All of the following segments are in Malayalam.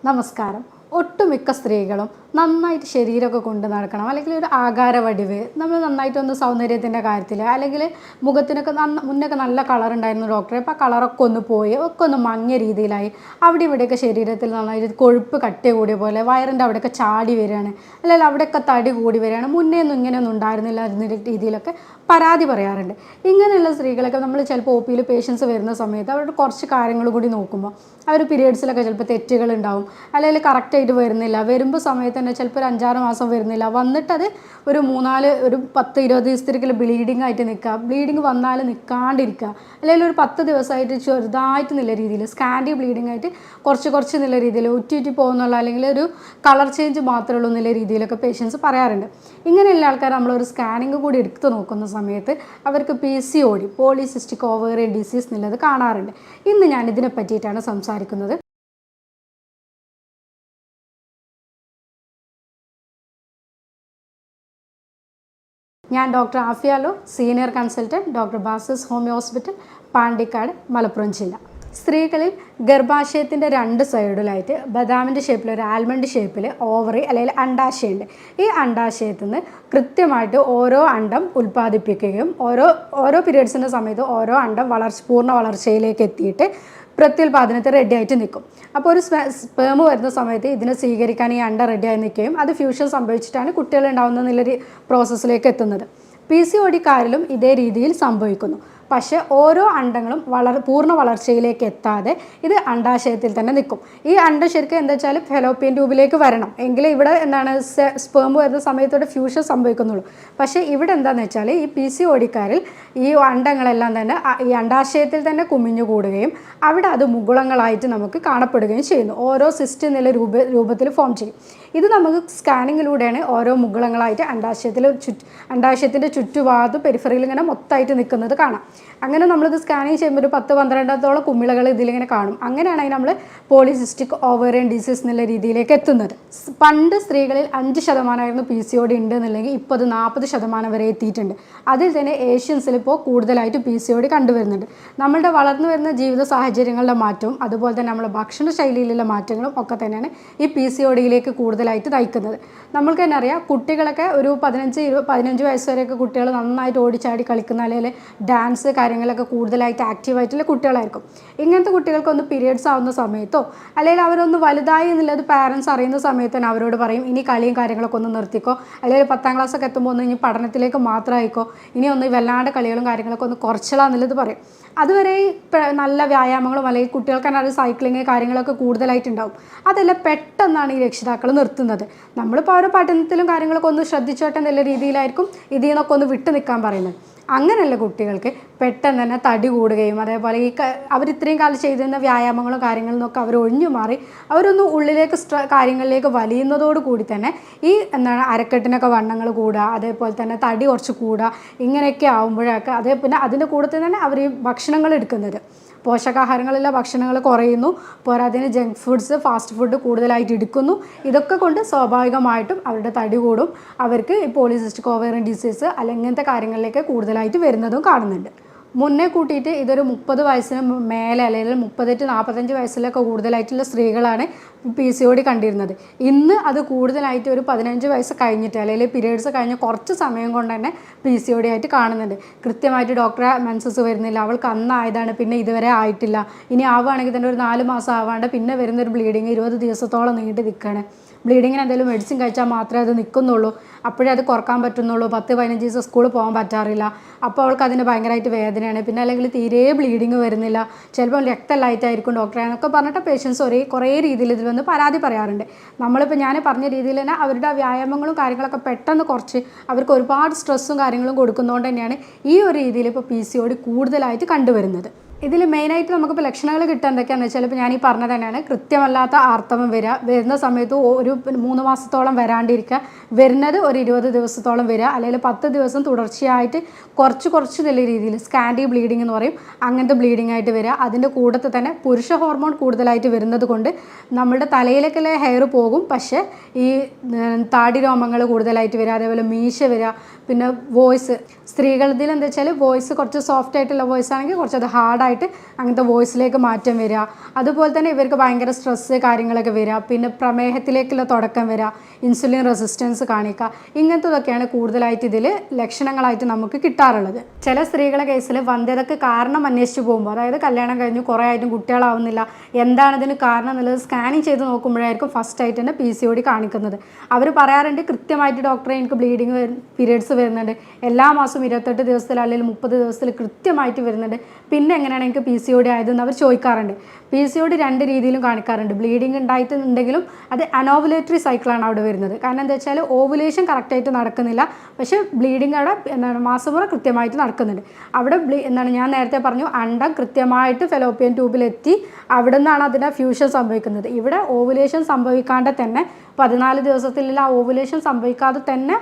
നമസ്കാരം. ഒട്ടുമിക്ക സ്ത്രീകളും നന്നായിട്ട് ശരീരമൊക്കെ കൊണ്ട് നടക്കണം, അല്ലെങ്കിൽ ഒരു ആകാര വടിവ്, നമ്മൾ നന്നായിട്ടൊന്ന് സൗന്ദര്യത്തിൻ്റെ കാര്യത്തിൽ, അല്ലെങ്കിൽ മുഖത്തിനൊക്കെ മുന്നൊക്കെ നല്ല കളർ ഉണ്ടായിരുന്നു ഡോക്ടറെ, അപ്പോൾ ആ കളറൊക്കെ ഒന്ന് പോയി ഒക്കെ ഒന്ന് മങ്ങിയ രീതിയിലായി. അവിടെ ഇവിടെയൊക്കെ ശരീരത്തിൽ നന്നായിട്ട് കൊഴുപ്പ് കട്ടി കൂടിയ പോലെ വയറിൻ്റെ അവിടെയൊക്കെ ചാടി വരികയാണ്, അല്ലെങ്കിൽ അവിടെയൊക്കെ തടി കൂടി വരികയാണ്, മുന്നേ ഒന്നും ഇങ്ങനെയൊന്നും ഉണ്ടായിരുന്നില്ല എന്ന രീതിയിലൊക്കെ പരാതി പറയാറുണ്ട്. ഇങ്ങനെയുള്ള സ്ത്രീകളൊക്കെ നമ്മൾ ചിലപ്പോൾ ഒ പിയിൽ പേഷ്യൻസ് വരുന്ന സമയത്ത് അവരുടെ കുറച്ച് കാര്യങ്ങൾ കൂടി നോക്കുമ്പോൾ അവർ പീരിയഡ്സിലൊക്കെ ചിലപ്പോൾ തെറ്റുകളുണ്ടാവും, അല്ലെങ്കിൽ കറക്റ്റായിട്ട് വരുന്നില്ല, വരുമ്പോൾ സമയത്ത് തന്നെ ചിലപ്പോൾ ഒരു 5-6 മാസം വരുന്നില്ല, വന്നിട്ടത് ഒരു 10-20 ദിവസത്തേക്ക് ബ്ലീഡിങ് ആയിട്ട് നിൽക്കുക, ബ്ലീഡിങ് വന്നാൽ നിൽക്കാണ്ടിരിക്കുക, അല്ലെങ്കിൽ ഒരു 10 ദിവസമായിട്ട് ചെറുതായിട്ട് നല്ല രീതിയിൽ സ്കാൻഡി ബ്ലീഡിങ് ആയിട്ട് കുറച്ച് നല്ല രീതിയിൽ ഉറ്റി പോകുന്നുള്ള, അല്ലെങ്കിൽ ഒരു കളർ ചേഞ്ച് മാത്രമേ ഉള്ളൂ എന്നുള്ള രീതിയിലൊക്കെ പേഷ്യൻസ് പറയാറുണ്ട്. ഇങ്ങനെയുള്ള ആൾക്കാർ നമ്മളൊരു സ്കാനിങ് കൂടി എടുത്ത് നോക്കുന്ന സമയത്ത് അവർക്ക് PCOD, പോളിസിസ്റ്റിക് ഓവേറിയൻ ഡിസീസ് എന്നുള്ളത് കാണാറുണ്ട്. ഇന്ന് ഞാൻ ഇതിനെ പറ്റിയിട്ടാണ് സംസാരിക്കുന്നത്. ഞാൻ ഡോക്ടർ ആഫിയാലോ, സീനിയർ കൺസൾട്ടൻറ്റ്, ഡോക്ടർ ബാസിസ് ഹോമിയോ ഹോസ്പിറ്റൽ, പാണ്ടിക്കാട്, മലപ്പുറം ജില്ല. സ്ത്രീകളിൽ ഗർഭാശയത്തിൻ്റെ 2 സൈഡിലായിട്ട് ബദാമിൻ്റെ ഷേപ്പിൽ, ഒരു ആൽമണ്ട് ഷേപ്പിൽ ഓവറി അല്ലെങ്കിൽ അണ്ടാശയുണ്ട്. ഈ അണ്ടാശയത്തിൽ നിന്ന് കൃത്യമായിട്ട് ഓരോ അണ്ടം ഉൽപ്പാദിപ്പിക്കുകയും ഓരോ പീരിയഡ്സിൻ്റെ സമയത്ത് ഓരോ അണ്ടം പൂർണ്ണ വളർച്ചയിലേക്ക് എത്തിയിട്ട് പ്രത്യുൽപാദനത്തിൽ റെഡി ആയിട്ട് നിൽക്കും. അപ്പോൾ ഒരു സ്പേം വരുന്ന സമയത്ത് ഇതിനെ സ്വീകരിക്കാൻ ഈ അണ്ട റെഡിയായി നിൽക്കുകയും അത് ഫ്യൂഷൻ സംഭവിച്ചിട്ടാണ് കുട്ടികൾ ഉണ്ടാകുന്ന എന്നുള്ളൊരു പ്രോസസ്സിലേക്ക് എത്തുന്നത്. PCODക്കാരിലും ഇതേ രീതിയിൽ സംഭവിക്കുന്നു. പക്ഷേ ഓരോ അണ്ടങ്ങളും പൂർണ്ണ വളർച്ചയിലേക്ക് എത്താതെ ഇത് അണ്ടാശയത്തിൽ തന്നെ നിൽക്കും. ഈ അണ്ടം ശരിക്കും എന്താ വെച്ചാൽ ഫെലോപ്പിയൻ ട്യൂബിലേക്ക് വരണം, എങ്കിൽ ഇവിടെ സ്പേം വരുന്ന സമയത്തോടെ ഫ്യൂഷൻ സംഭവിക്കുന്നുള്ളൂ. പക്ഷേ ഇവിടെ എന്താണെന്ന് വെച്ചാൽ ഈ PCODക്കാരിൽ ഈ അണ്ടങ്ങളെല്ലാം തന്നെ ഈ അണ്ടാശയത്തിൽ തന്നെ കുമിഞ്ഞു കൂടുകയും അവിടെ അത് മുകുളങ്ങളായിട്ട് നമുക്ക് കാണപ്പെടുകയും ചെയ്യുന്നു. ഓരോ സിസ്റ്റ് എന്നുള്ള രൂപത്തിൽ ഫോം ചെയ്യും. ഇത് നമുക്ക് സ്കാനിങ്ങിലൂടെയാണ് ഓരോ മുകുളങ്ങളായിട്ട് അണ്ടാശയത്തിൻ്റെ ചുറ്റുഭാഗത്ത് പെരിഫറിയിൽ ഇങ്ങനെ മൊത്തമായിട്ട് നിൽക്കുന്നത് കാണാം. അങ്ങനെ നമ്മളിത് സ്കാനിങ് ചെയ്യുമ്പോൾ ഒരു 10-12 കുമിളകൾ ഇതിലിങ്ങനെ കാണും. അങ്ങനെയാണ് നമ്മൾ പോളിസിസ്റ്റിക് ഓവേറിയൻ ഡിസീസ് എന്നുള്ള രീതിയിലേക്ക് എത്തുന്നത്. പണ്ട് സ്ത്രീകളിൽ 5% PCOD ഉണ്ട് എന്നുണ്ടെങ്കിൽ ഇപ്പോൾ അത് 40% വരെ എത്തിയിട്ടുണ്ട്. അതിൽ തന്നെ ഏഷ്യൻസിൽ ഇപ്പോൾ കൂടുതലായിട്ട് PCOD കണ്ടുവരുന്നുണ്ട്. നമ്മളുടെ വളർന്നു വരുന്ന ജീവിത സാഹചര്യങ്ങളുടെ മാറ്റവും അതുപോലെ തന്നെ നമ്മുടെ ഭക്ഷണ ശൈലിയിലുള്ള മാറ്റങ്ങളും ഒക്കെ തന്നെയാണ് ഈ PCODയിലേക്ക് കൂടുതലായിട്ട് നയിക്കുന്നത്. നമ്മൾക്ക് തന്നെ അറിയാം, കുട്ടികളൊക്കെ ഒരു 15 വയസ്സ് വരെയൊക്കെ കുട്ടികൾ നന്നായിട്ട് ഓടിച്ചാടി കളിക്കുന്ന, അല്ലെങ്കിൽ ഡാൻസ് കാര്യങ്ങളൊക്കെ കൂടുതലായിട്ട് ആക്റ്റീവായിട്ടുള്ള കുട്ടികളായിരിക്കും. ഇങ്ങനത്തെ കുട്ടികൾക്കൊന്ന് പീരിയഡ്സ് ആവുന്ന സമയത്തോ അല്ലെങ്കിൽ അവരൊന്ന് വലുതായി എന്നുള്ളത് പാരൻസ് അറിയുന്ന സമയത്ത് തന്നെ അവരോട് പറയും, ഇനി കളിയും കാര്യങ്ങളൊക്കെ ഒന്ന് നിർത്തിക്കോ, അല്ലെങ്കിൽ 10ാം ക്ലാസ്സൊക്കെ എത്തുമ്പോൾ ഒന്ന് ഇനി പഠനത്തിലേക്ക് മാത്രമായിക്കോ, ഇനി ഒന്ന് വല്ലാണ്ട് കളികളും കാര്യങ്ങളൊക്കെ ഒന്ന് കുറച്ചിടാന്നുള്ളത് പറയും. അതുവരെ നല്ല വ്യായാമങ്ങളും അല്ലെങ്കിൽ കുട്ടികൾക്ക് തന്നെ അത് സൈക്ലിങ് കാര്യങ്ങളൊക്കെ കൂടുതലായിട്ടുണ്ടാവും. അതെല്ലാം പെട്ടെന്നാണ് ഈ രക്ഷിതാക്കൾ നിർത്തുന്നത്. നമ്മളിപ്പോൾ ഓരോ പഠനത്തിലും കാര്യങ്ങളൊക്കെ ഒന്ന് ശ്രദ്ധിച്ചോട്ടെ എന്നുള്ള രീതിയിലായിരിക്കും ഇതിൽ നിന്നൊക്കെ ഒന്ന് വിട്ടു നിൽക്കാൻ പറയുന്നത്. അങ്ങനെയുള്ള കുട്ടികൾക്ക് പെട്ടെന്ന് തന്നെ തടി കൂടുകയും അതേപോലെ അവരിത്രയും കാലം ചെയ്തിരുന്ന വ്യായാമങ്ങളും കാര്യങ്ങളിൽ നിന്നൊക്കെ അവർ ഒഴിഞ്ഞു മാറി അവരൊന്ന് ഉള്ളിലേക്ക് കാര്യങ്ങളിലേക്ക് വലിയുന്നതോട് കൂടി തന്നെ ഈ അരക്കെട്ടിനൊക്കെ വണ്ണങ്ങൾ കൂടുക, അതേപോലെ തന്നെ തടി കുറച്ച് കൂടുക, ഇങ്ങനെയൊക്കെ ആകുമ്പോഴൊക്കെ പിന്നെ അതിൻ്റെ കൂട്ടത്തിൽ തന്നെ അവർ ഈ ഭക്ഷണങ്ങൾ എടുക്കുന്നത്, പോഷകാഹാരങ്ങളുള്ള ഭക്ഷണങ്ങൾ കുറയുന്നു, പോരാതിന് ജങ്ക് ഫുഡ്സ്, ഫാസ്റ്റ് ഫുഡ് കൂടുതലായിട്ട് എടുക്കുന്നു. ഇതൊക്കെ കൊണ്ട് സ്വാഭാവികമായിട്ടും അവരുടെ തടി കൂടും, അവർക്ക് ഈ പോളിസിസ്റ്റിക് ഓവേറിയൻ ഡിസീസ് അല്ലെങ്കിൽ ഇങ്ങനത്തെ കാര്യങ്ങളിലേക്ക് കൂടുതലായിട്ട് വരുന്നതും കാണുന്നുണ്ട്. മുന്നേ കൂട്ടിയിട്ട് ഇതൊരു 30 വയസ്സിന് മേലെ അല്ലെങ്കിൽ 38-45 വയസ്സിലൊക്കെ കൂടുതലായിട്ടുള്ള സ്ത്രീകളാണ് PCOD കണ്ടിരുന്നത്. ഇന്ന് അത് കൂടുതലായിട്ട് ഒരു 15 വയസ്സ് കഴിഞ്ഞിട്ട് അല്ലെങ്കിൽ പീരിയഡ്സ് കഴിഞ്ഞ് കുറച്ച് സമയം കൊണ്ട് തന്നെ PCOD ആയിട്ട് കാണുന്നുണ്ട്. കൃത്യമായിട്ട് ഡോക്ടറെ മെൻസസ് വരുന്നില്ല, അവൾക്ക് അന്നായതാണ്, പിന്നെ ഇതുവരെ ആയിട്ടില്ല, ഇനി ആവുകയാണെങ്കിൽ തന്നെ ഒരു 4 മാസം ആവാണ്ട് പിന്നെ വരുന്നൊരു ബ്ലീഡിങ് 20 ദിവസത്തോളം നീണ്ടു നിൽക്കുകയാണ്. ബ്ലീഡിങ്ങിന് എന്തെങ്കിലും മെഡിസിൻ കഴിച്ചാൽ മാത്രമേ അത് നിൽക്കുന്നുള്ളൂ, അപ്പോഴേ അത് കുറക്കാൻ പറ്റുന്നുള്ളൂ. 10-15 ദിവസം സ്കൂളിൽ പോകാൻ പറ്റാറില്ല, അപ്പോൾ അവൾക്ക് അതിന് ഭയങ്കരമായിട്ട് വേദനയാണ്. പിന്നെ അല്ലെങ്കിൽ തീരെ ബ്ലീഡിങ് വരുന്നില്ല, ചിലപ്പോൾ രക്തമല്ലായിട്ടായിരിക്കും ഡോക്ടറെ എന്നൊക്കെ പറഞ്ഞിട്ട് പേഷ്യൻസ് കുറേ രീതിയിൽ ഇതിൽ വന്ന് പരാതി പറയാറുണ്ട്. നമ്മളിപ്പോൾ ഞാൻ പറഞ്ഞ രീതിയിൽ തന്നെ അവരുടെ വ്യായാമങ്ങളും കാര്യങ്ങളൊക്കെ പെട്ടെന്ന് കുറച്ച് അവർക്ക് ഒരുപാട് സ്ട്രെസ്സും കാര്യങ്ങളും കൊടുക്കുന്നതുകൊണ്ട് തന്നെയാണ് ഈ ഒരു രീതിയിൽ ഇപ്പോൾ PCOD കൂടുതലായിട്ട് കണ്ടുവരുന്നത്. ഇതിൽ മെയിനായിട്ട് നമുക്കിപ്പോൾ ലക്ഷണങ്ങൾ കിട്ടുക എന്തൊക്കെയാണെന്ന് വെച്ചാൽ, ഇപ്പോൾ ഞാൻ ഈ പറഞ്ഞത് തന്നെയാണ്, കൃത്യമല്ലാത്ത ആർത്തവം വരുന്ന സമയത്ത് ഒരു 3 മാസത്തോളം വരാണ്ടിരിക്കുക, വരുന്നത് ഒരു 20 ദിവസത്തോളം വരിക, അല്ലെങ്കിൽ 10 ദിവസം തുടർച്ചയായിട്ട് കുറച്ച് നല്ല രീതിയിൽ സ്കാൻഡി ബ്ലീഡിംഗ് എന്ന് പറയും, അങ്ങനത്തെ ബ്ലീഡിംഗ് ആയിട്ട് വരിക. അതിൻ്റെ കൂട്ടത്തിൽ തന്നെ പുരുഷ ഹോർമോൺ കൂടുതലായിട്ട് വരുന്നത് കൊണ്ട് നമ്മുടെ തലയിലേക്കുള്ള ഹെയർ പോകും, പക്ഷേ ഈ താടി രോമങ്ങൾ കൂടുതലായിട്ട് വരിക, അതേപോലെ മീശ വരിക. പിന്നെ വോയിസ്, സ്ത്രീകളിൽ എന്താ വെച്ചാൽ വോയിസ് കുറച്ച് സോഫ്റ്റ് ആയിട്ടുള്ള വോയിസ് ആണെങ്കിൽ കുറച്ചത് ഹാർഡായിട്ട് കൂടുതലായിട്ട് അങ്ങനത്തെ വോയിസിലേക്ക് മാറ്റം വരിക, അതുപോലെ തന്നെ ഇവർക്ക് ഭയങ്കര സ്ട്രെസ്സ് കാര്യങ്ങളൊക്കെ വരിക, പിന്നെ പ്രമേഹത്തിലേക്കുള്ള തുടക്കം വരിക, ഇൻസുലിൻ റെസിസ്റ്റൻസ് കാണിക്കുക, ഇങ്ങനത്തതൊക്കെയാണ് കൂടുതലായിട്ട് ഇതിൽ ലക്ഷണങ്ങളായിട്ട് നമുക്ക് കിട്ടാറുള്ളത്. ചില സ്ത്രീകളുടെ കേസിൽ വന്ധ്യതയ്ക്ക് കാരണം അന്വേഷിച്ച് പോകുമ്പോൾ, അതായത് കല്യാണം കഴിഞ്ഞ് കുറേ ആയിട്ടും കുട്ടികളാവുന്നില്ല, എന്താണ് ഇതിന് കാരണം എന്നുള്ളത് സ്കാനിങ് ചെയ്ത് നോക്കുമ്പോഴായിരിക്കും ഫസ്റ്റായിട്ട് തന്നെ PCOD കാണിക്കുന്നത്. അവർ പറയാറുണ്ട് കൃത്യമായിട്ട് ഡോക്ടറെ എനിക്ക് ബ്ലീഡിങ് പീരിയഡ്സ് വരുന്നുണ്ട്, എല്ലാ മാസവും 28 ദിവസത്തിൽ അല്ലെങ്കിൽ 30 ദിവസത്തിൽ കൃത്യമായിട്ട് വരുന്നുണ്ട്, പിന്നെ എങ്ങനെയാണ് എനിക്ക് PCOD ആയതെന്ന് അവർ ചോദിക്കാറുണ്ട്. PCOD രണ്ട് രീതിയിലും കാണിക്കാറുണ്ട്. ബ്ലീഡിങ് ഉണ്ടായിട്ടുണ്ടെങ്കിലും അത് അനോവുലേറ്ററി സൈക്കിളാണ് അവിടെ വരുന്നത്. കാരണം എന്താ വെച്ചാൽ ഓവുലേഷൻ കറക്റ്റായിട്ട് നടക്കുന്നില്ല, പക്ഷേ ബ്ലീഡിങ് അവിടെ മാസമുറ കൃത്യമായിട്ട് നടക്കുന്നുണ്ട്. അവിടെ ഞാൻ നേരത്തെ പറഞ്ഞു അണ്ടം കൃത്യമായിട്ട് ഫെലോപ്പിയൻ ട്യൂബിലെത്തി അവിടെ നിന്നാണ് അതിൻ്റെ ഫ്യൂഷൻ സംഭവിക്കുന്നത്. ഇവിടെ ഓവുലേഷൻ സംഭവിക്കാതെ തന്നെ 14 ദിവസത്തിലുള്ള ആ ഓവുലേഷൻ സംഭവിക്കാതെ തന്നെ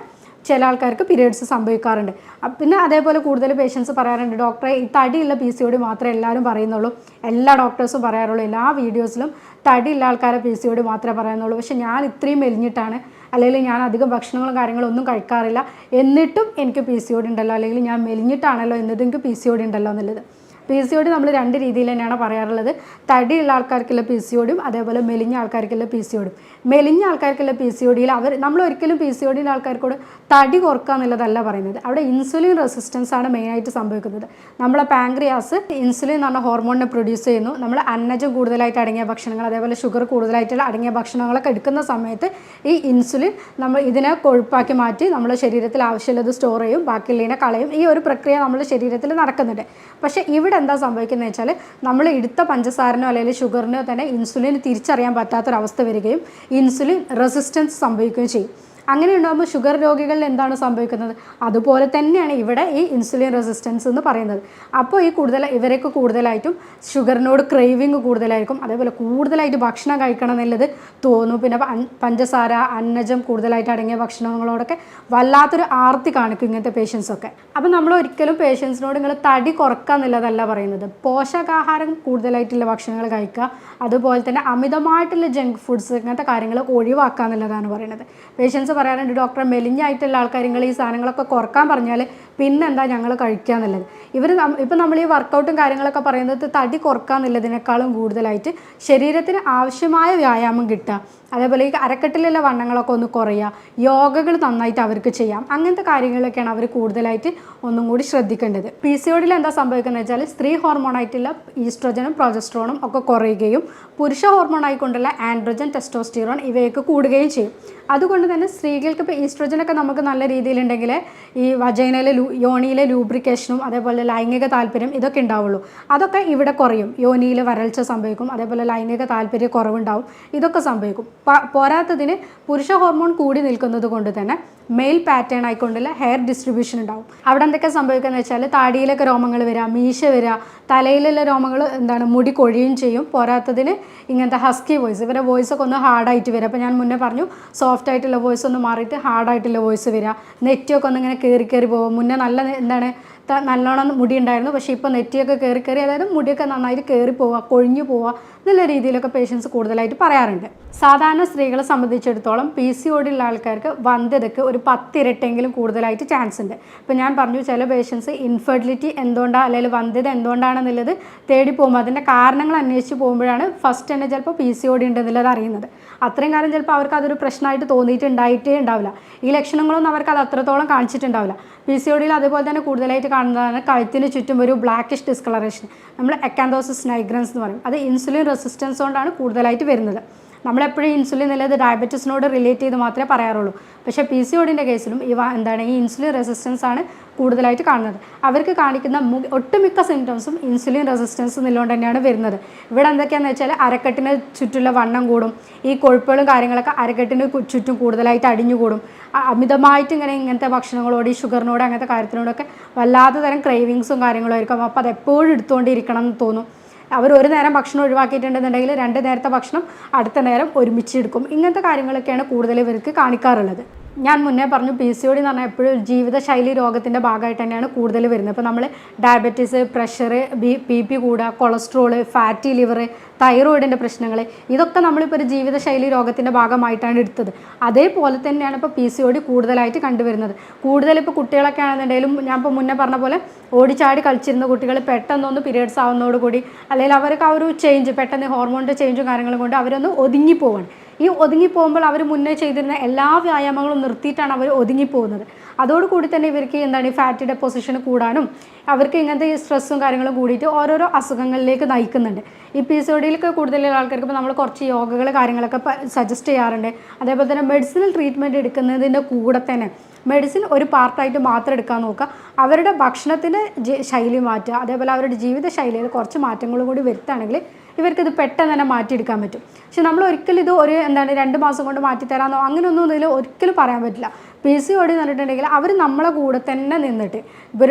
ചില ആൾക്കാർക്ക് പീരിയഡ്സ് സംഭവിക്കാറുണ്ട്. പിന്നെ അതേപോലെ കൂടുതൽ പേഷ്യൻസ് പറയാറുണ്ട് ഡോക്ടറെ ഈ തടിയുള്ള PCOD മാത്രമേ എല്ലാവരും പറയുന്നുള്ളൂ, എല്ലാ ഡോക്ടേഴ്സും പറയാറുള്ളൂ, എല്ലാ വീഡിയോസിലും തടിയുള്ള ആൾക്കാരെ PCOD മാത്രമേ പറയുന്നുള്ളൂ, പക്ഷേ ഞാൻ ഇത്രയും മെലിഞ്ഞിട്ടാണ്, അല്ലെങ്കിൽ ഞാൻ അധികം ഭക്ഷണങ്ങളും കാര്യങ്ങളും ഒന്നും കഴിക്കാറില്ല, എന്നിട്ടും എനിക്ക് PCOD ഉണ്ടല്ലോ, അല്ലെങ്കിൽ ഞാൻ മെലിഞ്ഞിട്ടാണല്ലോ എന്നിട്ടും എനിക്ക് PCOD ഉണ്ടല്ലോ എന്നുള്ളത്. PCOD നമ്മൾ രണ്ട് രീതിയിൽ തന്നെയാണ് പറയാറുള്ളത്. തടിയുള്ള ആൾക്കാർക്കുള്ള PCODയും അതേപോലെ മെലിഞ്ഞ ആൾക്കാർക്കുള്ള PCODയും. മെലിഞ്ഞ ആൾക്കാർക്കുള്ള PCODയിൽ നമ്മൾ ഒരിക്കലും PCODയിലെ ആൾക്കാർക്കോട് തടി കുറക്കുക എന്നുള്ളതല്ല പറയുന്നത്. അവിടെ ഇൻസുലിൻ റെസിസ്റ്റൻസ് ആണ് മെയിനായിട്ട് സംഭവിക്കുന്നത്. നമ്മളെ പാങ്ക്രിയാസ് ഇൻസുലിൻ എന്ന് പറഞ്ഞ ഹോർമോണിനെ പ്രൊഡ്യൂസ് ചെയ്യുന്നു. നമ്മൾ അന്നജം കൂടുതലായിട്ട് അടങ്ങിയ ഭക്ഷണങ്ങൾ, അതേപോലെ ഷുഗർ കൂടുതലായിട്ടുള്ള അടങ്ങിയ ഭക്ഷണങ്ങളൊക്കെ എടുക്കുന്ന സമയത്ത് ഈ ഇൻസുലിൻ നമ്മൾ ഇതിനെ കൊഴുപ്പാക്കി മാറ്റി നമ്മുടെ ശരീരത്തിൽ ആവശ്യമുള്ളത് സ്റ്റോർ ചെയ്യും, ബാക്കിയുള്ളതിനെ കളയും. ഈ ഒരു പ്രക്രിയ നമ്മുടെ ശരീരത്തിൽ നടക്കുന്നുണ്ട്. പക്ഷേ ഇവിടെ എന്താ സംഭവിക്കുന്നത് വെച്ചാൽ നമ്മൾ എടുത്ത പഞ്ചസാരനോ അല്ലെങ്കിൽ ഷുഗറിനോ തന്നെ ഇൻസുലിൻ തിരിച്ചറിയാൻ പറ്റാത്തൊരവസ്ഥ വരികയും ഇൻസുലിൻ റെസിസ്റ്റൻസ് സംഭവിക്കുകയും ചെയ്യും. അങ്ങനെ ഉണ്ടാകുമ്പോൾ ഷുഗർ രോഗികളിൽ എന്താണ് സംഭവിക്കുന്നത്? അതുപോലെ തന്നെയാണ് ഇവിടെ ഈ ഇൻസുലിൻ റെസിസ്റ്റൻസ് എന്ന് പറയുന്നത്. അപ്പോൾ ഇവരൊക്കെ കൂടുതലായിട്ടും ഷുഗറിനോട് ക്രേവിങ് കൂടുതലായിരിക്കും, അതേപോലെ കൂടുതലായിട്ട് ഭക്ഷണം കഴിക്കണം എന്നുള്ളത് തോന്നും. പിന്നെ പഞ്ചസാര, അന്നജം കൂടുതലായിട്ട് അടങ്ങിയ ഭക്ഷണങ്ങളോടൊക്കെ വല്ലാത്തൊരു ആർത്തി കാണിക്കും ഇങ്ങനത്തെ പേഷ്യൻസൊക്കെ. അപ്പോൾ നമ്മൾ ഒരിക്കലും പേഷ്യൻസിനോട് നിങ്ങൾ തടി കുറക്കുക എന്നുള്ളതല്ല പറയുന്നത്. പോഷകാഹാരം കൂടുതലായിട്ടുള്ള ഭക്ഷണങ്ങൾ കഴിക്കുക, അതുപോലെ തന്നെ അമിതമായിട്ടുള്ള ജങ്ക് ഫുഡ്സ് ഇങ്ങനത്തെ കാര്യങ്ങൾ ഒഴിവാക്കുക എന്നുള്ളതാണ് പറയുന്നത്. പേഷ്യൻസ് പറയാറുണ്ട് ഡോക്ടറെ മെലിഞ്ഞായിട്ടുള്ള ആൾക്കാർ നിങ്ങൾ ഈ സാധനങ്ങളൊക്കെ കുറക്കാൻ പറഞ്ഞാൽ പിന്നെന്താ ഞങ്ങൾ കഴിക്കുക എന്നുള്ളത്. ഇപ്പം നമ്മൾ ഈ വർക്കൗട്ടും കാര്യങ്ങളൊക്കെ പറയുന്നത് തടി കുറക്കുക എന്നുള്ളതിനേക്കാളും കൂടുതലായിട്ട് ശരീരത്തിന് ആവശ്യമായ വ്യായാമം കിട്ടുക, അതേപോലെ ഈ അരക്കെട്ടിലുള്ള വണ്ണങ്ങളൊക്കെ ഒന്ന് കുറയുക, യോഗകൾ നന്നായിട്ട് അവർക്ക് ചെയ്യാം, അങ്ങനത്തെ കാര്യങ്ങളൊക്കെയാണ് അവർ കൂടുതലായിട്ട് ഒന്നും കൂടി ശ്രദ്ധിക്കേണ്ടത്. PCODയിൽ എന്താ സംഭവിക്കുന്നത് വെച്ചാൽ സ്ത്രീ ഹോർമോണായിട്ടുള്ള ഈസ്ട്രോജനും പ്രൊജസ്ട്രോണും ഒക്കെ കുറയുകയും പുരുഷ ഹോർമോൺ ആയിക്കൊണ്ടുള്ള ആൻഡ്രോജൻ, ടെസ്റ്റോസ്റ്റിറോൺ ഇവയൊക്കെ കൂടുകയും ചെയ്യും. അതുകൊണ്ട് തന്നെ സ്ത്രീകൾക്ക് ഇപ്പോൾ ഈസ്ട്രോജനൊക്കെ നമുക്ക് നല്ല രീതിയിലുണ്ടെങ്കിൽ ഈ വജൈനയിലെ യോനിയിലെ ലൂബ്രിക്കേഷനും അതേപോലെ ലൈംഗിക താല്പര്യം ഇതൊക്കെ ഉണ്ടാവുള്ളൂ. അതൊക്കെ ഇവിടെ കുറയും. യോനിയിൽ വരൾച്ച സംഭവിക്കും, അതേപോലെ ലൈംഗിക താല്പര്യ കുറവുണ്ടാവും, ഇതൊക്കെ സംഭവിക്കും. പോരാത്തതിന് പുരുഷ ഹോർമോൺ കൂടി നിൽക്കുന്നത് കൊണ്ട് തന്നെ മെയിൽ പാറ്റേൺ ആയിക്കൊണ്ടുള്ള ഹെയർ ഡിസ്ട്രിബ്യൂഷൻ ഉണ്ടാവും. അവിടെ എന്തൊക്കെ സംഭവിക്കുക വെച്ചാൽ താടിയിലൊക്കെ രോമങ്ങൾ വരിക, മീശ വരിക, തലയിലുള്ള രോമങ്ങൾ മുടി കൊഴിയും ചെയ്യും. പോരാത്തതിന് ഇങ്ങനത്തെ ഹസ്കി വോയിസ്, ഇവരുടെ വോയിസൊക്കെ ഒന്ന് ഹാർഡായിട്ട് വരിക. അപ്പോൾ ഞാൻ മുന്നേ പറഞ്ഞു സോഫ്റ്റ് ആയിട്ടുള്ള വോയിസ് ഒന്ന് മാറിയിട്ട് ഹാർഡായിട്ടുള്ള വോയിസ് വരിക. നെറ്റിയൊക്കെ ഒന്ന് ഇങ്ങനെ കയറി പോകും. മുന്നേ നല്ല നല്ലോണം മുടി ഉണ്ടായിരുന്നു, പക്ഷേ ഇപ്പോൾ നെറ്റിയൊക്കെ കയറി അതായത് മുടിയൊക്കെ നന്നായിട്ട് കയറി പോവുക, കൊഴിഞ്ഞു പോവുക എന്നുള്ള രീതിയിലൊക്കെ പേഷ്യൻസ് കൂടുതലായിട്ട് പറയാറുണ്ട്. സാധാരണ സ്ത്രീകളെ സംബന്ധിച്ചിടത്തോളം PCOD ഉള്ള ആൾക്കാർക്ക് വന്ധ്യതയ്ക്ക് ഒരു 10 ഇരട്ടെങ്കിലും കൂടുതലായിട്ട് ചാൻസ് ഉണ്ട്. ഇപ്പോൾ ഞാൻ പറഞ്ഞു ചില പേഷ്യൻസ് ഇൻഫെർട്ടിലിറ്റി എന്തുകൊണ്ടാണ് അല്ലെങ്കിൽ വന്ധ്യത എന്തുകൊണ്ടാണെന്നുള്ളത് തേടി പോകുമ്പോൾ അതിൻ്റെ കാരണങ്ങൾ അന്വേഷിച്ച് പോകുമ്പോഴാണ് ഫസ്റ്റ് തന്നെ ചിലപ്പോൾ PCOD ഉണ്ടെന്നുള്ളത് അറിയുന്നത്. അത്രയും കാലം ചിലപ്പോൾ അവർക്ക് അതൊരു പ്രശ്നമായിട്ട് തോന്നിയിട്ടുണ്ടായിട്ടേ ഉണ്ടാവില്ല. ഈ ലക്ഷണങ്ങളൊന്നും അവർക്ക് അത് അത്രത്തോളം കാണിച്ചിട്ടുണ്ടാവില്ല. PCODയിൽ അതുപോലെ തന്നെ കൂടുതലായിട്ട് കാണുന്നതാണ് കഴുത്തിന് ചുറ്റും ഒരു ബ്ലാക്കിഷ് ഡിസ്കളറേഷൻ, നമ്മൾ അക്കാന്തോസിസ് നൈഗ്രൻസ് എന്ന് പറയും. അത് ഇൻസുലിൻ റെസിസ്റ്റൻസ് കൊണ്ടാണ് കൂടുതലായിട്ട് വരുന്നത്. നമ്മളെപ്പോഴും ഇൻസുലിൻ എന്നുള്ളത് ഡയബറ്റീസിനോട് റിലേറ്റ് ചെയ്ത് മാത്രമേ പറയാറുള്ളൂ. പക്ഷേ PCODൻ്റെ കേസിലും ഈ ഇൻസുലിൻ റെസിസ്റ്റൻസ് ആണ് കൂടുതലായിട്ട് കാണുന്നത്. അവർക്ക് കാണിക്കുന്ന ഒട്ടുമിക്ക സിംറ്റംസും ഇൻസുലിൻ റെസിസ്റ്റൻസ് എന്നുള്ളതുകൊണ്ട് തന്നെയാണ് വരുന്നത്. ഇവിടെ എന്തൊക്കെയാണെന്ന് വെച്ചാൽ അരക്കെട്ടിന് ചുറ്റുള്ള വണ്ണം കൂടും, ഈ കൊഴുപ്പുകളും കാര്യങ്ങളൊക്കെ അരക്കെട്ടിന് ചുറ്റും കൂടുതലായിട്ട് അടിഞ്ഞു കൂടും, അമിതമായിട്ട് ഇങ്ങനത്തെ ഭക്ഷണങ്ങളോട് ഈ ഷുഗറിനോട് അങ്ങനത്തെ കാര്യത്തിനോടൊക്കെ വല്ലാത്ത തരം ക്രേവിങ്സും കാര്യങ്ങളും ആയിരിക്കും. അപ്പോൾ അതെപ്പോഴും എടുത്തുകൊണ്ടിരിക്കണം എന്ന് തോന്നും. അവർ ഒരു നേരം ഭക്ഷണം ഒഴിവാക്കിയിട്ടുണ്ടെന്നുണ്ടെങ്കിൽ 2 നേരത്തെ ഭക്ഷണം അടുത്ത നേരം ഒരുമിച്ച് എടുക്കും. ഇങ്ങനത്തെ കാര്യങ്ങളൊക്കെയാണ് കൂടുതൽ ഇവർക്ക് കാണിക്കാറുള്ളത്. ഞാൻ മുന്നേ പറഞ്ഞു PCOD എന്ന് പറഞ്ഞാൽ എപ്പോഴും ജീവിതശൈലി രോഗത്തിൻ്റെ ഭാഗമായിട്ട് തന്നെയാണ് കൂടുതൽ വരുന്നത്. ഇപ്പോൾ നമ്മൾ ഡയബറ്റീസ്, പ്രഷർ, BP കൂടുക, കൊളസ്ട്രോള്, ഫാറ്റി ലിവർ, തൈറോയിഡിൻ്റെ പ്രശ്നങ്ങൾ, ഇതൊക്കെ നമ്മളിപ്പോൾ ഒരു ജീവിതശൈലി രോഗത്തിൻ്റെ ഭാഗമായിട്ടാണ് എടുത്തത്. അതേപോലെ തന്നെയാണ് ഇപ്പോൾ PCOD കൂടുതലായിട്ട് കണ്ടുവരുന്നത്. കൂടുതലിപ്പോൾ കുട്ടികളൊക്കെ ആണെന്നുണ്ടെങ്കിലും ഞാൻ ഇപ്പോൾ മുന്നേ പറഞ്ഞ പോലെ ഓടിച്ചാടി കളിച്ചിരുന്ന കുട്ടികൾ പെട്ടെന്നൊന്ന് പീരിയഡ്സ് ആവുന്നതോടുകൂടി അല്ലെങ്കിൽ അവർക്ക് ആ ഒരു ചേഞ്ച് പെട്ടെന്ന് ഹോർമോണിൻ്റെ ചേഞ്ചും കാര്യങ്ങളും കൊണ്ട് അവരൊന്ന് ഒതുങ്ങിപ്പോവാണ്. ഈ ഒതുങ്ങിപ്പോകുമ്പോൾ അവർ മുന്നേ ചെയ്തിരുന്ന എല്ലാ വ്യായാമങ്ങളും നിർത്തിയിട്ടാണ് അവർ ഒതുങ്ങിപ്പോകുന്നത്. അതോടുകൂടി തന്നെ ഇവർക്ക് എന്താണ് ഈ ഫാറ്റി ഡെപ്പോസിഷൻ കൂടാനും അവർക്ക് ഇങ്ങനത്തെ ഈ സ്ട്രെസ്സും കാര്യങ്ങളും കൂടിയിട്ട് ഓരോരോ അസുഖങ്ങളിലേക്ക് നയിക്കുന്നുണ്ട്. ഈ PCODയിലൊക്കെ കൂടുതലുള്ള ആൾക്കാർക്ക് ഇപ്പോൾ നമ്മൾ കുറച്ച് യോഗകൾ കാര്യങ്ങളൊക്കെ സജസ്റ്റ് ചെയ്യാറുണ്ട്. അതേപോലെ തന്നെ മെഡിസിനൽ ട്രീറ്റ്മെൻറ്റ് എടുക്കുന്നതിൻ്റെ കൂടെ തന്നെ മെഡിസിൻ ഒരു പാർട്ടായിട്ട് മാത്രം എടുക്കാൻ നോക്കുക. അവരുടെ ഭക്ഷണത്തിൻ്റെ ശൈലി മാറ്റുക, അതേപോലെ അവരുടെ ജീവിത ശൈലിയിൽ കുറച്ച് മാറ്റങ്ങളും കൂടി വരുത്തുകയാണെങ്കിൽ ഇവർക്കിത് പെട്ടെന്ന് തന്നെ മാറ്റിയെടുക്കാൻ പറ്റും. പക്ഷെ നമ്മൾ ഒരിക്കലും ഇത് ഒരു 2 മാസം കൊണ്ട് മാറ്റിത്തരാമെന്നോ അങ്ങനെയൊന്നും ഇതിൽ ഒരിക്കലും പറയാൻ പറ്റില്ല. PCOD എന്ന് പറഞ്ഞിട്ടുണ്ടെങ്കിൽ അവർ നമ്മളെ കൂടെ തന്നെ നിന്നിട്ട്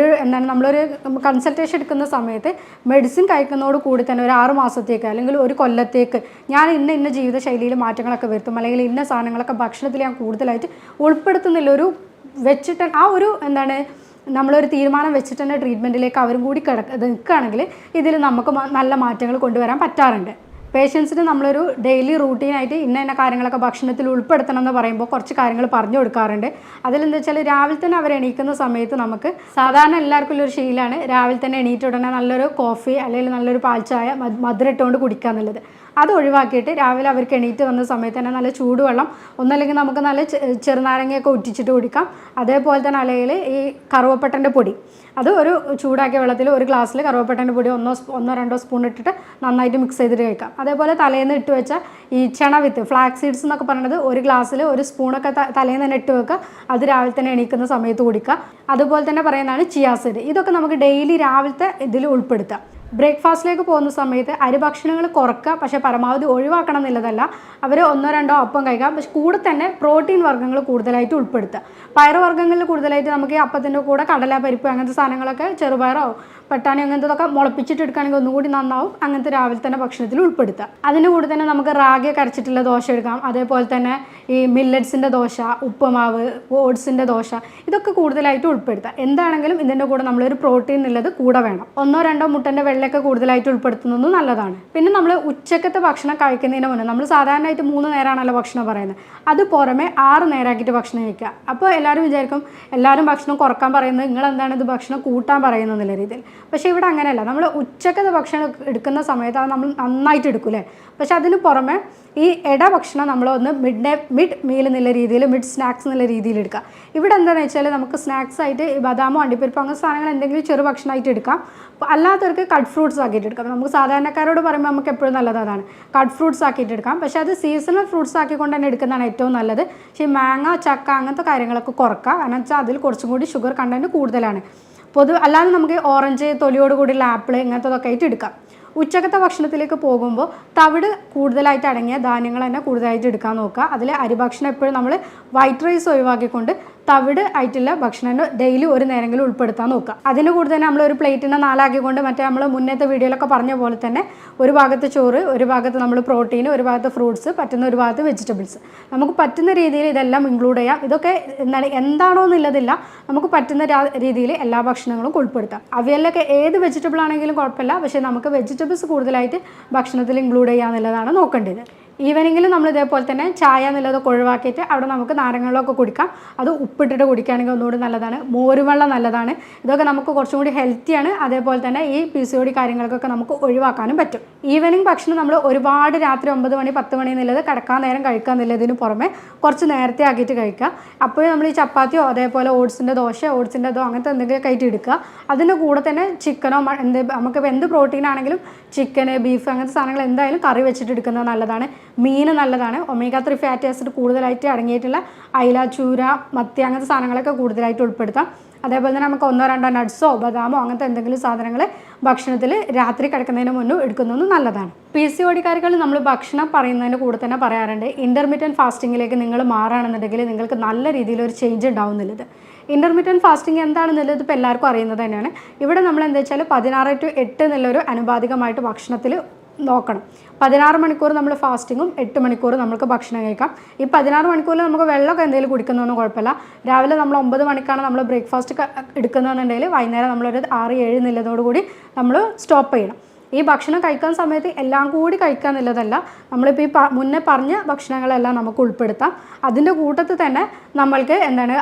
നമ്മളൊരു കൺസൾട്ടേഷൻ എടുക്കുന്ന സമയത്ത് മെഡിസിൻ കഴിക്കുന്നതോട് കൂടി തന്നെ ഒരു 6 മാസത്തേക്ക് അല്ലെങ്കിൽ ഒരു കൊല്ലത്തേക്ക് ഞാൻ ഇന്ന ജീവിതശൈലിയിൽ മാറ്റങ്ങളൊക്കെ വരുത്തും, അല്ലെങ്കിൽ ഇന്ന സാധനങ്ങളൊക്കെ ഭക്ഷണത്തിൽ ഞാൻ കൂടുതലായിട്ട് ഉൾപ്പെടുത്തുന്നില്ല, ഒരു വെച്ചിട്ട് ആ ഒരു നമ്മളൊരു തീരുമാനം വെച്ചിട്ട് തന്നെ ട്രീറ്റ്മെൻറ്റിലേക്ക് അവരും കൂടി നിൽക്കുകയാണെങ്കിൽ ഇതിൽ നമുക്ക് നല്ല മാറ്റങ്ങൾ കൊണ്ടുവരാൻ പറ്റാറുണ്ട്. പേഷ്യൻസിന് നമ്മളൊരു ഡെയിലി റൂട്ടീനായിട്ട് ഇന്ന കാര്യങ്ങളൊക്കെ ഭക്ഷണത്തിൽ ഉൾപ്പെടുത്തണം എന്ന് പറയുമ്പോൾ കുറച്ച് കാര്യങ്ങൾ പറഞ്ഞു കൊടുക്കാറുണ്ട്. അതിലെന്താ വെച്ചാൽ രാവിലെ തന്നെ അവർ എണീക്കുന്ന സമയത്ത് നമുക്ക് സാധാരണ എല്ലാവർക്കും ഉള്ളൊരു ശീലമാണ് രാവിലെ തന്നെ എണീറ്റ് ഉടനെ നല്ലൊരു കോഫി അല്ലെങ്കിൽ നല്ലൊരു പാൽച്ചായ മധുരം ഇട്ടുകൊണ്ട് കുടിക്കുക എന്നുള്ളത്. അത് ഒഴിവാക്കിയിട്ട് രാവിലെ അവർക്ക് എണീറ്റ് വന്ന സമയത്ത് തന്നെ നല്ല ചൂടുവെള്ളം ഒന്നല്ലെങ്കിൽ നമുക്ക് നല്ല ചെറുനാരങ്ങയൊക്കെ ഉറ്റിച്ചിട്ട് കുടിക്കാം. അതേപോലെ തന്നെ അല്ലെങ്കിൽ ഈ കറുവപ്പട്ടൻ്റെ പൊടി അത് ഒരു ചൂടാക്കിയ വെള്ളത്തിൽ ഒരു ഗ്ലാസ്സിൽ കറുവപ്പട്ടൻ്റെ പൊടി ഒന്നോ രണ്ടോ സ്പൂൺ ഇട്ടിട്ട് നന്നായിട്ട് മിക്സ് ചെയ്തിട്ട് കഴിക്കാം. അതേപോലെ തലേന്ന് ഇട്ട് വെച്ച ഈ ചണവിത്ത് ഫ്ലാക്സ് സീഡ്സ് എന്നൊക്കെ പറയുന്നത് ഒരു ഗ്ലാസ്സിൽ ഒരു സ്പൂണൊക്കെ തലേന്ന് തന്നെ ഇട്ട് വെക്കുക. അത് രാവിലെ തന്നെ എണീക്കുന്ന സമയത്ത് കുടിക്കുക. അതുപോലെ തന്നെ പറയുന്നതാണ് ചിയാ സീഡ്. ഇതൊക്കെ നമുക്ക് ഡെയിലി രാവിലത്തെ ഇതിൽ ഉൾപ്പെടുത്താം. ബ്രേക്ക്ഫാസ്റ്റിലേക്ക് പോകുന്ന സമയത്ത് അരിഭക്ഷണങ്ങൾ കുറക്കുക, പക്ഷേ പരമാവധി ഒഴിവാക്കണം എന്നുള്ളതല്ല. അവർ 1-2 അപ്പം കഴിക്കാം, പക്ഷെ കൂടെ തന്നെ പ്രോട്ടീൻ വർഗ്ഗങ്ങൾ കൂടുതലായിട്ട് ഉൾപ്പെടുത്തുക. പയറുവർഗ്ഗങ്ങളിൽ കൂടുതലായിട്ട് നമുക്ക് ഈ അപ്പത്തിൻ്റെ കൂടെ കടല, പരിപ്പ് അങ്ങനത്തെ സാധനങ്ങളൊക്കെ ചെറുപയറോ പട്ടാണി അങ്ങനത്തതൊക്കെ മുളപ്പിച്ചിട്ട് എടുക്കുകയാണെങ്കിൽ ഒന്നുകൂടി നന്നാവും. അങ്ങനത്തെ രാവിലെ തന്നെ ഭക്ഷണത്തിൽ ഉൾപ്പെടുത്തുക. അതിൻ്റെ കൂടെ തന്നെ നമുക്ക് റാഗി അരച്ചിട്ടുള്ള ദോശ എടുക്കാം. അതേപോലെ തന്നെ ഈ മില്ലറ്റ്സിൻ്റെ ദോശ, ഉപ്പുമാവ്, ഓട്സിൻ്റെ ദോശ, ഇതൊക്കെ കൂടുതലായിട്ട് ഉൾപ്പെടുത്തുക. എന്താണെങ്കിലും ഇതിൻ്റെ കൂടെ നമ്മളൊരു പ്രോട്ടീൻ എന്നുള്ളത് കൂടെ വേണം. 1-2 മുട്ടൻ്റെ വെള്ളയൊക്കെ കൂടുതലായിട്ട് ഉൾപ്പെടുത്തുന്നത് നല്ലതാണ്. പിന്നെ നമ്മൾ ഉച്ചക്കത്തെ ഭക്ഷണം കഴിക്കുന്നതിന് മുന്നേ നമ്മൾ സാധാരണയായിട്ട് 3 നേരമാണല്ലോ ഭക്ഷണം പറയുന്നത്, അത് പുറമെ 6 നേരമാക്കിയിട്ട് ഭക്ഷണം കഴിക്കുക. അപ്പോൾ എല്ലാവരും വിചാരിക്കും എല്ലാവരും ഭക്ഷണം കുറക്കാൻ പറയുന്നത് നിങ്ങളെന്താണ് ഇത് ഭക്ഷണം കൂട്ടാൻ പറയുന്നത് എന്നുള്ള രീതിയിൽ. പക്ഷേ ഇവിടെ അങ്ങനെയല്ല. നമ്മൾ ഉച്ചക്കത്തെ ഭക്ഷണം എടുക്കുന്ന സമയത്ത് അത് നമ്മൾ നന്നായിട്ട് എടുക്കൂലേ. പക്ഷെ അതിന് പുറമെ ഈ ഭക്ഷണം നമ്മളൊന്ന് മിഡ് മീൽ എന്നുള്ള രീതിയിൽ, മിഡ് സ്നാക്സ് എന്നുള്ള രീതിയിൽ എടുക്കുക. ഇവിടെ എന്താണെന്ന് വെച്ചാൽ നമുക്ക് സ്നാക്സ് ആയിട്ട് ബദാമോ അണ്ടിപ്പരിപ്പോ അങ്ങനെ സാധനങ്ങൾ എന്തെങ്കിലും ചെറു ഭക്ഷണമായിട്ട് എടുക്കാം. അല്ലാത്തവർക്ക് കട്ട് ഫ്രൂട്ട്സ് ആക്കിയിട്ട് എടുക്കാം. നമുക്ക് സാധാരണക്കാരോട് പറയുമ്പോൾ നമുക്ക് എപ്പോഴും നല്ലത് അതാണ്, കട്ട് ഫ്രൂട്ട്സ് ആക്കിയിട്ട് എടുക്കാം. പക്ഷേ അത് സീസണൽ ഫ്രൂട്ട്സ് ആക്കിക്കൊണ്ട് തന്നെ എടുക്കുന്നതാണ് ഏറ്റവും നല്ലത്. പക്ഷേ മാങ്ങ, ചക്ക അങ്ങനത്തെ കാര്യങ്ങളൊക്കെ കുറക്കുക. കാരണം വെച്ചാൽ അതിൽ കുറച്ചും കൂടി ഷുഗർ കണ്ടൻറ്റ് കൂടുതലാണ്. അല്ലാതെ നമുക്ക് ഓറഞ്ച്, തൊലിയോട് കൂടിയുള്ള ആപ്പിൾ ഇങ്ങനത്തതൊക്കെ ആയിട്ട് എടുക്കാം. ഉച്ചക്കത്തെ ഭക്ഷണത്തിലേക്ക് പോകുമ്പോൾ തവിട് കൂടുതലായിട്ട് അടങ്ങിയ ധാന്യങ്ങൾ തന്നെ കൂടുതലായിട്ട് എടുക്കാൻ നോക്കുക. അതിൽ അരിഭക്ഷണം എപ്പോഴും നമ്മൾ വൈറ്റ് റൈസ് ഒഴിവാക്കിക്കൊണ്ട് തവിട് ആയിട്ടുള്ള ഭക്ഷണം ഡെയിലി ഒരു നേരമെങ്കിലും ഉൾപ്പെടുത്താൻ നോക്കുക. അതിന് കൂടെ തന്നെ നമ്മൾ ഒരു പ്ലേറ്റിനെ 4 ആക്കിക്കൊണ്ട് മറ്റേ നമ്മൾ മുന്നത്തെ വീഡിയോയിലൊക്കെ പറഞ്ഞ പോലെ തന്നെ ഒരു ഭാഗത്ത് ചോറ്, ഒരു ഭാഗത്ത് നമ്മൾ പ്രോട്ടീൻ, ഒരു ഭാഗത്ത് ഫ്രൂട്ട്സ്, പറ്റുന്ന ഒരു ഭാഗത്ത് വെജിറ്റബിൾസ്, നമുക്ക് പറ്റുന്ന രീതിയിൽ ഇതെല്ലാം ഇൻക്ലൂഡ് ചെയ്യാം. ഇതൊക്കെ എന്താണോ എന്നുള്ളതില്ല, നമുക്ക് പറ്റുന്ന രീതിയിൽ എല്ലാ ഭക്ഷണങ്ങളും ഉൾപ്പെടുത്താം. അവയിലൊക്കെ ഏത് വെജിറ്റബിൾ ആണെങ്കിലും കുഴപ്പമില്ല, പക്ഷേ നമുക്ക് വെജിറ്റബിൾസ് കൂടുതലായിട്ട് ഭക്ഷണത്തിൽ ഇൻക്ലൂഡ് ചെയ്യുക എന്നുള്ളതാണ് നോക്കേണ്ടത്. ഈവനിങ്ങിൽ നമ്മൾ ഇതേപോലെ തന്നെ ചായ എന്നുള്ളതൊക്കെ ഒഴിവാക്കിയിട്ട് അവിടെ നമുക്ക് നാരങ്ങകളൊക്കെ കുടിക്കാം. അത് ഉപ്പിട്ടിട്ട് കുടിക്കുകയാണെങ്കിൽ ഒന്നുകൂടി നല്ലതാണ്. മോരുവെള്ളം നല്ലതാണ്. ഇതൊക്കെ നമുക്ക് കുറച്ചും കൂടി ഹെൽത്തിയാണ്. അതേപോലെ തന്നെ ഈ PCOD കാര്യങ്ങൾക്കൊക്കെ നമുക്ക് ഒഴിവാക്കാനും പറ്റും. ഈവനിങ് ഭക്ഷണം നമ്മൾ ഒരുപാട് രാത്രി 9 മണി 10 മണി എന്നുള്ളത് കിടക്കാൻ നേരം കഴിക്കുക എന്നുള്ളതിന് പുറമെ കുറച്ച് നേരത്തെ ആക്കിയിട്ട് കഴിക്കുക. അപ്പോൾ നമ്മൾ ഈ ചപ്പാത്തിയോ അതേപോലെ ഓട്സിൻ്റെ ദോശ, ഓട്സിൻ്റെ ദോ അങ്ങനത്തെ എന്തെങ്കിലുമൊക്കെ ആയിട്ട് എടുക്കുക. അതിൻ്റെ കൂടെ തന്നെ ചിക്കനോ നമുക്കിപ്പോൾ എന്ത് പ്രോട്ടീൻ ആണെങ്കിലും ചിക്കന്, ബീഫ് അങ്ങനത്തെ സാധനങ്ങൾ എന്തായാലും കറി വെച്ചിട്ട് എടുക്കുന്നത് നല്ലതാണ്. മീൻ നല്ലതാണ്. ഒമേഗ 3 ഫാറ്റി ആസിഡ് കൂടുതലായിട്ട് അടങ്ങിയിട്ടുള്ള അയില, ചൂര, മത്തി അങ്ങനത്തെ സാധനങ്ങളൊക്കെ കൂടുതലായിട്ട് ഉൾപ്പെടുത്താം. അതേപോലെ തന്നെ നമുക്ക് 1-2 നട്ട്സോ ബദാമോ അങ്ങനത്തെ എന്തെങ്കിലും സാധനങ്ങൾ ഭക്ഷണത്തിൽ രാത്രി കിടക്കുന്നതിന് മുന്നേ എടുക്കുന്നത് നല്ലതാണ്. PCODക്കാരികൾ നമ്മൾ ഭക്ഷണം പറയുന്നതിൻ്റെ കൂടെ തന്നെ പറയാറുണ്ട് ഇൻ്റർമീഡിയറ്റ് ഫാസ്റ്റിങ്ങിലേക്ക് നിങ്ങൾ മാറുകയാണെന്നുണ്ടെങ്കിൽ നിങ്ങൾക്ക് നല്ല രീതിയിലൊരു ചേഞ്ച് ഉണ്ടാവുന്നുള്ളത്. ഇൻ്റർമീഡിയറ്റ് ഫാസ്റ്റിംഗ് എന്താണെന്നുള്ളത് ഇപ്പോൾ എല്ലാവർക്കും അറിയുന്നത് തന്നെയാണ്. ഇവിടെ നമ്മൾ എന്താ വെച്ചാൽ 16 to 8 എന്നുള്ളൊരു അനുപാതികമായിട്ട് ഭക്ഷണത്തിൽ നോക്കണം. 16 മണിക്കൂർ നമ്മൾ ഫാസ്റ്റിങ്ങും 8 മണിക്കൂർ നമുക്ക് ഭക്ഷണം കഴിക്കാം. ഈ 16 മണിക്കൂറിൽ നമുക്ക് വെള്ളമൊക്കെ എന്തെങ്കിലും കുടിക്കുന്നതൊന്നും കുഴപ്പമില്ല. രാവിലെ നമ്മൾ 9 മണിക്കാണ് നമ്മൾ ബ്രേക്ക്ഫാസ്റ്റ് എടുക്കുന്നതെന്നുണ്ടെങ്കിൽ വൈകുന്നേരം നമ്മളൊരു 6-7 എന്നുള്ളതോടുകൂടി നമ്മൾ സ്റ്റോപ്പ് ചെയ്യണം. ഈ ഭക്ഷണം കഴിക്കുന്ന സമയത്ത് എല്ലാം കൂടി കഴിക്കുക എന്നുള്ളതല്ല, നമ്മളിപ്പോൾ ഈ മുന്നേ പറഞ്ഞ ഭക്ഷണങ്ങളെല്ലാം നമുക്ക് ഉൾപ്പെടുത്താം. അതിൻ്റെ കൂട്ടത്തിൽ തന്നെ നമ്മൾക്ക്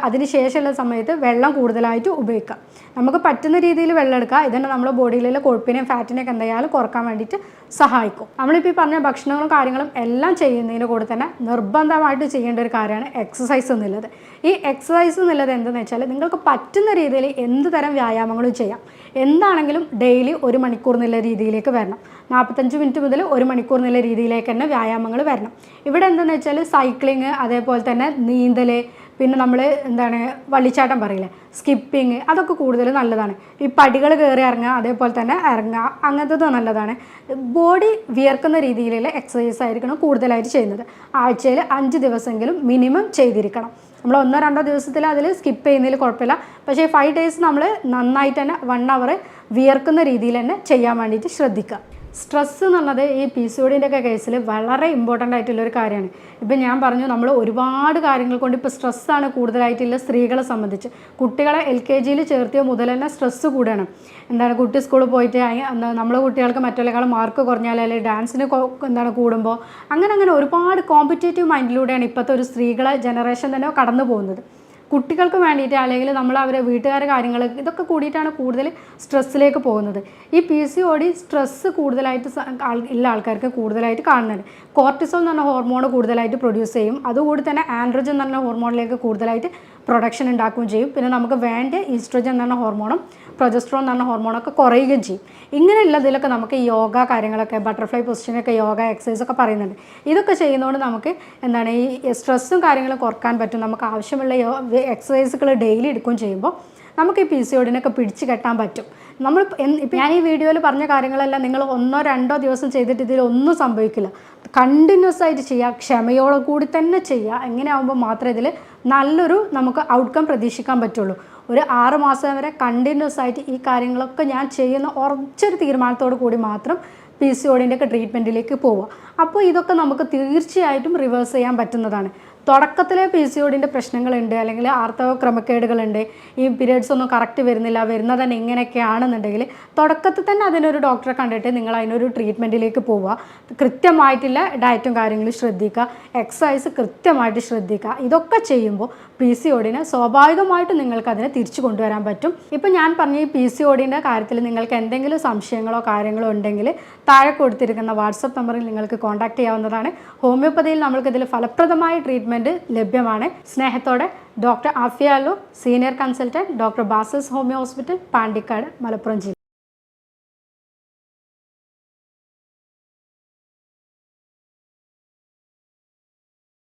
അതിന് ശേഷമുള്ള സമയത്ത് വെള്ളം കൂടുതലായിട്ട് ഉപയോഗിക്കാം. നമുക്ക് പറ്റുന്ന രീതിയിൽ വെള്ളം എടുക്കുക. ഇതന്നെ നമ്മുടെ ബോഡിയിലുള്ള കൊഴുപ്പിനെയും ഫാറ്റിനെയൊക്കെ എന്തായാലും കുറക്കാൻ വേണ്ടിയിട്ട് സഹായിക്കും. നമ്മളിപ്പോൾ ഈ പറഞ്ഞ ഭക്ഷണങ്ങളും കാര്യങ്ങളും എല്ലാം ചെയ്യുന്നതിൻ്റെ കൂടെ തന്നെ നിർബന്ധമായിട്ട് ചെയ്യേണ്ട ഒരു കാര്യമാണ് എക്സസൈസ് എന്നുള്ളത്. ഈ എക്സസൈസ് എന്നുള്ളത് എന്തെന്ന് വെച്ചാൽ നിങ്ങൾക്ക് പറ്റുന്ന രീതിയിൽ എന്ത് തരം വ്യായാമങ്ങളും ചെയ്യാം. എന്താണെങ്കിലും ഡെയിലി 1 മണിക്കൂർ എന്നുള്ള രീതിയിലേക്ക് വരണം. 45 മിനിറ്റ് മുതൽ 1 മണിക്കൂർ എന്നുള്ള രീതിയിലേക്ക് തന്നെ വ്യായാമങ്ങൾ വരണം. ഇവിടെ എന്താണെന്ന് വെച്ചാൽ സൈക്ലിങ്, അതേപോലെ തന്നെ നീന്തൽ, പിന്നെ നമ്മൾ വള്ളിച്ചാട്ടം പറയില്ലേ, സ്കിപ്പിങ്, അതൊക്കെ കൂടുതൽ നല്ലതാണ്. ഈ പടികൾ കയറി ഇറങ്ങുക, അതേപോലെ തന്നെ ഇറങ്ങുക, അങ്ങനത്തത് നല്ലതാണ്. ബോഡി വിയർക്കുന്ന രീതിയിലുള്ള എക്സസൈസ് ആയിരിക്കണം കൂടുതലായിട്ട് ചെയ്യുന്നത്. ആഴ്ചയിൽ 5 ദിവസമെങ്കിലും മിനിമം ചെയ്തിരിക്കണം. നമ്മൾ 1-2 ദിവസത്തിൽ അതിൽ സ്കിപ്പ് ചെയ്യുന്നതിൽ കുഴപ്പമില്ല. പക്ഷേ 5 ഡേയ്സ് നമ്മൾ നന്നായിട്ട് തന്നെ 1 അവർ വിയർക്കുന്ന രീതിയിൽ തന്നെ ചെയ്യാൻ വേണ്ടിയിട്ട് ശ്രദ്ധിക്കുക. സ്ട്രെസ്സ് എന്നുള്ളത് ഈ PCOD ഒക്കെ കേസിൽ വളരെ ഇമ്പോർട്ടൻ്റ് ആയിട്ടുള്ളൊരു കാര്യമാണ്. ഇപ്പം ഞാൻ പറഞ്ഞു, നമ്മൾ ഒരുപാട് കാര്യങ്ങൾ കൊണ്ട് ഇപ്പോൾ സ്ട്രെസ്സാണ് കൂടുതലായിട്ടുള്ള സ്ത്രീകളെ സംബന്ധിച്ച്. കുട്ടികളെ LKG ചേർത്തിയ മുതൽ തന്നെ സ്ട്രെസ്സ് കൂടുകയാണ്. കുട്ടി സ്കൂളിൽ പോയിട്ട് നമ്മളെ കുട്ടികൾക്ക് മറ്റുള്ളവരെക്കാളും മാർക്ക് കുറഞ്ഞാൽ, അല്ലെങ്കിൽ ഡാൻസിന് കൂടുമ്പോൾ അങ്ങനെ ഒരുപാട് കോമ്പറ്റേറ്റീവ് മൈൻഡിലൂടെയാണ് ഇപ്പോഴത്തെ ഒരു സ്ത്രീകളെ ജനറേഷൻ തന്നെ കടന്നു പോകുന്നത്. കുട്ടികൾക്ക് വേണ്ടിയിട്ട്, അല്ലെങ്കിൽ നമ്മൾ അവരെ വീട്ടുകാരുടെ കാര്യങ്ങൾ, ഇതൊക്കെ കൂടിയിട്ടാണ് കൂടുതൽ സ്ട്രെസ്സിലേക്ക് പോകുന്നത്. ഈ PCOD സ്ട്രെസ്സ് കൂടുതലായിട്ട് ഉള്ള ആൾക്കാർക്ക് കൂടുതലായിട്ട് കാണുന്നുണ്ട്. കോർട്ടിസോൾ എന്ന് പറഞ്ഞ ഹോർമോൺ കൂടുതലായിട്ട് പ്രൊഡ്യൂസ് ചെയ്യും. അതുകൂടി തന്നെ ആൻഡ്രോജൻ എന്ന് പറഞ്ഞ ഹോർമോണിലേക്ക് കൂടുതലായിട്ട് പ്രൊഡക്ഷൻ ഉണ്ടാക്കുകയും ചെയ്യും. പിന്നെ നമുക്ക് വേണ്ട ഈസ്ട്രോജൻ എന്ന് പറഞ്ഞ ഹോർമോണും പ്രൊജസ്ട്രോൺ എന്ന് പറഞ്ഞ ഹോർമോണൊക്കെ കുറയുകയും ചെയ്യും. ഇങ്ങനെയുള്ളതിലൊക്കെ നമുക്ക് യോഗ കാര്യങ്ങളൊക്കെ, ബട്ടർഫ്ലൈ പൊസിഷനൊക്കെ യോഗ എക്സസൈസൊക്കെ പറയുന്നുണ്ട്. ഇതൊക്കെ ചെയ്യുന്നതുകൊണ്ട് നമുക്ക് ഈ സ്ട്രെസ്സും കാര്യങ്ങളും കുറക്കാൻ പറ്റും. നമുക്ക് ആവശ്യമുള്ള എക്സസൈസുകൾ ഡെയിലി എടുക്കുകയും ചെയ്യുമ്പോൾ നമുക്ക് ഈ PCODനൊക്കെ പിടിച്ച് കെട്ടാൻ പറ്റും. ഇപ്പം ഞാൻ ഈ വീഡിയോയിൽ പറഞ്ഞ കാര്യങ്ങളെല്ലാം നിങ്ങൾ 1-2 ദിവസം ചെയ്തിട്ട് ഇതിലൊന്നും സംഭവിക്കില്ല. കണ്ടിന്യൂസ് ആയിട്ട് ചെയ്യുക, ക്ഷമയോടെ കൂടി തന്നെ ചെയ്യുക. എങ്ങനെ ആകുമ്പോൾ മാത്രമേ ഇതിൽ നല്ലൊരു നമുക്ക് ഔട്ട്കം പ്രതീക്ഷിക്കാൻ പറ്റുള്ളൂ. ഒരു 6 മാസം വരെ കണ്ടിന്യൂസ് ആയിട്ട് ഈ കാര്യങ്ങളൊക്കെ ഞാൻ ചെയ്യുന്ന ഉറച്ചൊരു തീരുമാനത്തോടു കൂടി മാത്രം PCODൻ്റെ ട്രീറ്റ്മെൻറ്റിലേക്ക് പോവുക. അപ്പോൾ ഇതൊക്കെ നമുക്ക് തീർച്ചയായിട്ടും റിവേഴ്സ് ചെയ്യാൻ പറ്റുന്നതാണ്. തുടക്കത്തിലെ PCODൻ്റെ പ്രശ്നങ്ങളുണ്ട്, അല്ലെങ്കിൽ ആർത്തവ ക്രമക്കേടുകളുണ്ട്, ഈ പീരിയഡ്സ് ഒന്നും കറക്റ്റ് വരുന്നില്ല, വരുന്നത് തന്നെ ഇങ്ങനെയൊക്കെയാണെന്നുണ്ടെങ്കിൽ തുടക്കത്തിൽ തന്നെ അതിനൊരു ഡോക്ടറെ കണ്ടിട്ട് നിങ്ങൾ അതിനൊരു ട്രീറ്റ്മെൻറ്റിലേക്ക് പോവുക. കൃത്യമായിട്ടുള്ള ഡയറ്റും കാര്യങ്ങളും ശ്രദ്ധിക്കുക, എക്സസൈസ് കൃത്യമായിട്ട് ശ്രദ്ധിക്കുക. ഇതൊക്കെ ചെയ്യുമ്പോൾ PCODനെ സ്വാഭാവികമായിട്ടും നിങ്ങൾക്ക് അതിനെ തിരിച്ചു കൊണ്ടുവരാൻ പറ്റും. ഇപ്പം ഞാൻ പറഞ്ഞ ഈ PCODൻ്റെ കാര്യത്തിൽ നിങ്ങൾക്ക് എന്തെങ്കിലും സംശയങ്ങളോ കാര്യങ്ങളോ ഉണ്ടെങ്കിൽ താഴെ കൊടുത്തിരിക്കുന്ന വാട്സപ്പ് നമ്പറിൽ നിങ്ങൾക്ക് കോൺടാക്ട് ചെയ്യാവുന്നതാണ്. ഹോമിയോപ്പതിയിൽ നമ്മൾക്കിതിൽ ഫലപ്രദമായ ട്രീറ്റ്മെൻറ്റ് ലഭ്യമാണ്. സ്നേഹത്തോടെ doctor Afiya Allu, senior consultant, doctor Basil's homeo hospital, Pandikkad, Malappuram ജില്ല.